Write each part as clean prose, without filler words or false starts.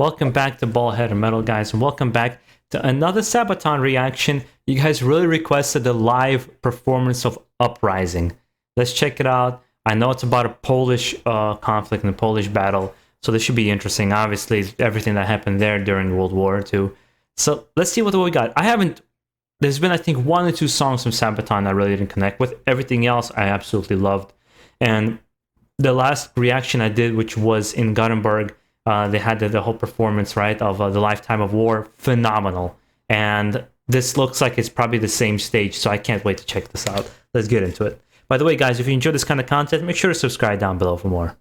Welcome back to BaldHeaded Metal, guys, and welcome back to another Sabaton reaction. You guys really requested the live performance of Uprising. Let's check it out. I know it's about a Polish conflict and a Polish battle, so this should be interesting. Obviously, it's everything that happened there during World War II. So let's see what we got. There's been, I think, 1 or 2 songs from Sabaton I really didn't connect with. Everything else I absolutely loved. And the last reaction I did, which was in Gothenburg, they had the whole performance, right, of The Lifetime of War. Phenomenal. And this looks like it's probably the same stage, so I can't wait to check this out. Let's get into it. By the way, guys, if you enjoy this kind of content, make sure to subscribe down below for more.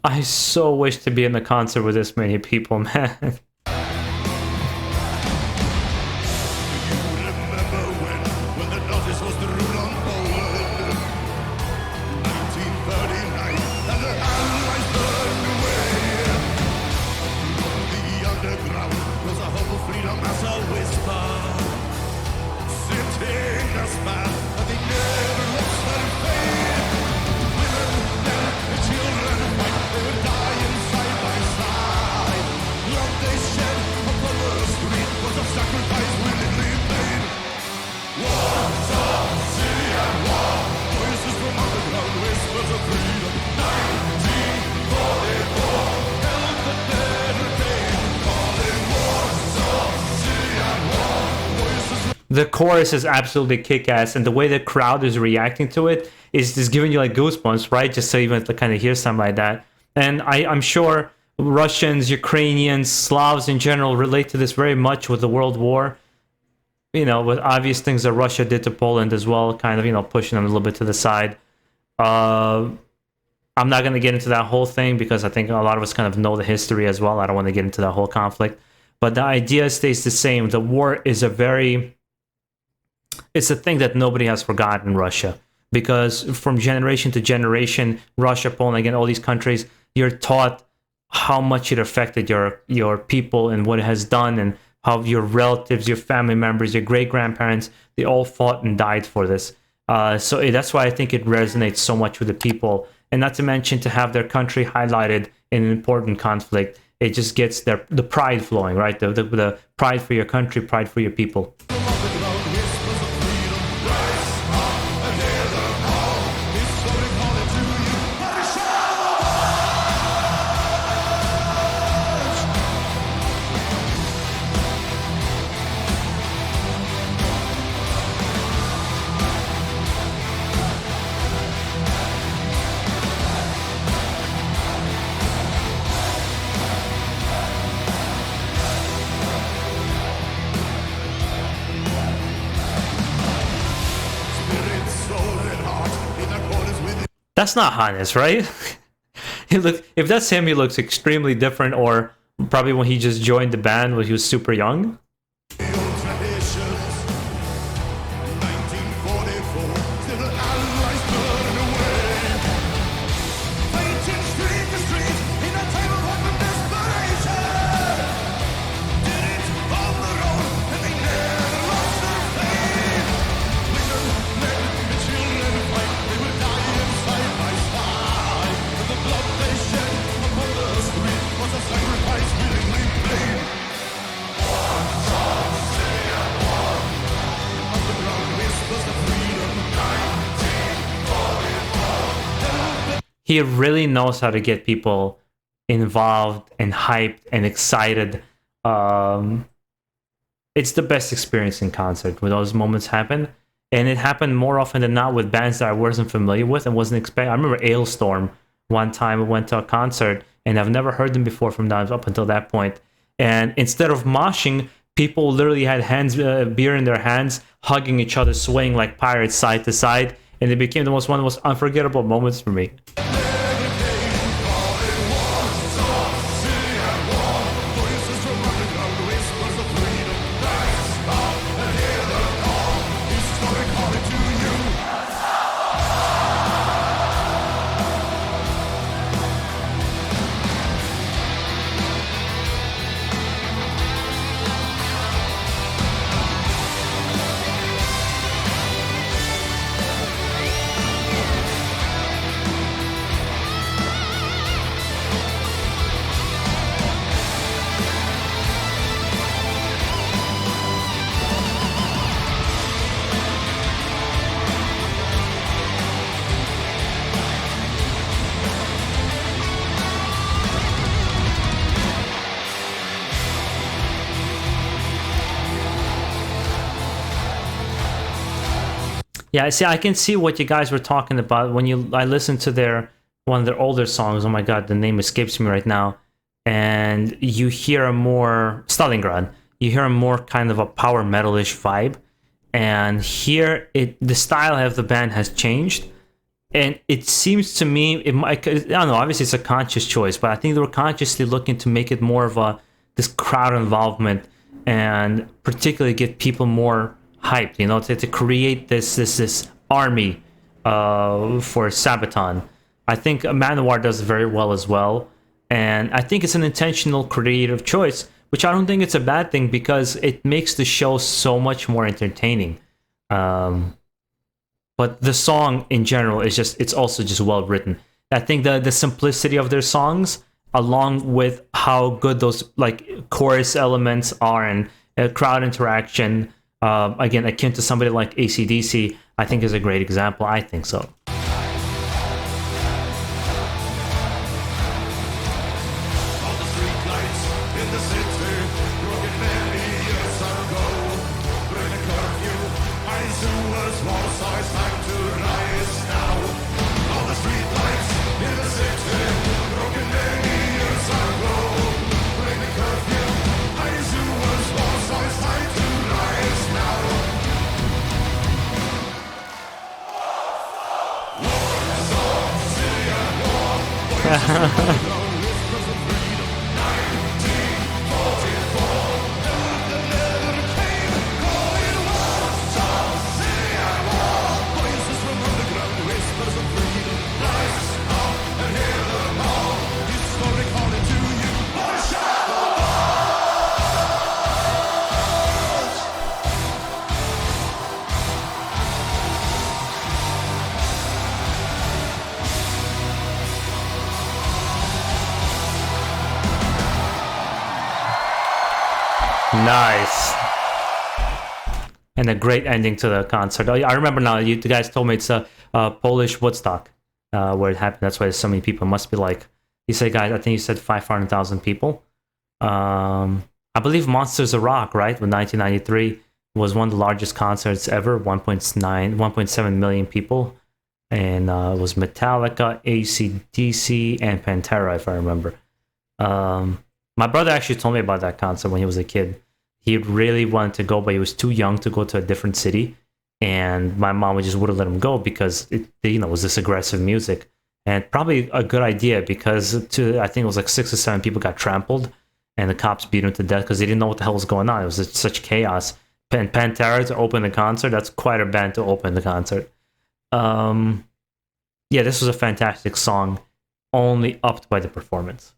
I so wish to be in a concert with this many people, man. The chorus is absolutely kick-ass, and the way the crowd is reacting to it is just giving you like goosebumps, right? Just so you even to kind of hear something like that. And I'm sure Russians, Ukrainians, Slavs in general relate to this very much with the World War. You know, with obvious things that Russia did to Poland as well, kind of, you know, pushing them a little bit to the side. I'm not going to get into that whole thing because I think a lot of us kind of know the history as well. I don't want to get into that whole conflict. But the idea stays the same. The war is it's a thing that nobody has forgotten in Russia, because from generation to generation, Russia, Poland, again, all these countries, you're taught how much it affected your people and what it has done, and how your relatives, your family members, your great-grandparents, they all fought and died for this. So that's why I think it resonates so much with the people. And not to mention, to have their country highlighted in an important conflict, it just gets the pride flowing, right? The pride for your country, pride for your people. That's not Hannes, right? If that's him, he looks extremely different, or probably when he just joined the band when he was super young. He really knows how to get people involved and hyped and excited. It's the best experience in concert when those moments happen. And it happened more often than not with bands that I wasn't familiar with and wasn't expecting. I remember Ailstorm one time. I went to a concert and I've never heard them before from them up until that point. And instead of moshing, people literally had beer in their hands, hugging each other, swaying like pirates side to side. And it became one of the most unforgettable moments for me. Yeah, see, I can see what you guys were talking about when I listened to their one of their older songs. Oh my god, the name escapes me right now. And you hear a more Stalingrad. You hear a more kind of a power metalish vibe. And here, the style of the band has changed, and it seems to me it might. I don't know. Obviously, it's a conscious choice, but I think they were consciously looking to make it more of this crowd involvement, and particularly get people more hyped. You know, to create this army for Sabaton. I think Manowar does very well as well, and I think it's an intentional creative choice, which I don't think it's a bad thing because it makes the show so much more entertaining. But the song in general is it's also just well written. I think the simplicity of their songs, along with how good those like chorus elements are and crowd interaction, again akin to somebody like AC/DC, I think is a great example. I think so. Nice. And a great ending to the concert. I remember now, you guys told me it's a Polish Woodstock where it happened. That's why there's so many people. It must be like, you said, guys, I think you said 500,000 people. I believe Monsters of Rock, right, with 1993 was one of the largest concerts ever, 1.7 million people. And it was Metallica, AC/DC, and Pantera, if I remember. My brother actually told me about that concert when he was a kid. He really wanted to go, but he was too young to go to a different city. And my mom just wouldn't let him go because it was this aggressive music. And probably a good idea because I think it was like 6 or 7 people got trampled and the cops beat him to death because they didn't know what the hell was going on. It was such chaos. Pantera to open the concert, that's quite a band to open the concert. Yeah, this was a fantastic song, only upped by the performance.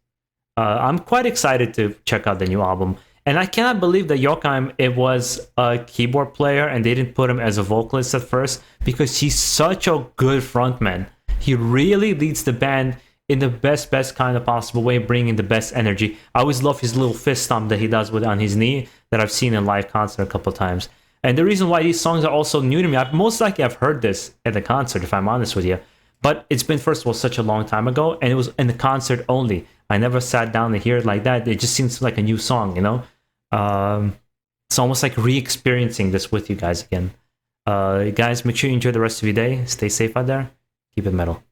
I'm quite excited to check out the new album. And I cannot believe that Joachim, it was a keyboard player and they didn't put him as a vocalist at first because he's such a good frontman. He really leads the band in the best kind of possible way, bringing the best energy. I always love his little fist stomp that he does on his knee that I've seen in live concert a couple of times. And the reason why these songs are also new to me, most likely I've heard this at the concert, if I'm honest with you. But it's been, first of all, such a long time ago, and it was in the concert only. I never sat down to hear it like that. It just seems like a new song, you know? It's almost like re-experiencing this with you guys again. Guys, make sure you enjoy the rest of your day. Stay safe out there. Keep it metal.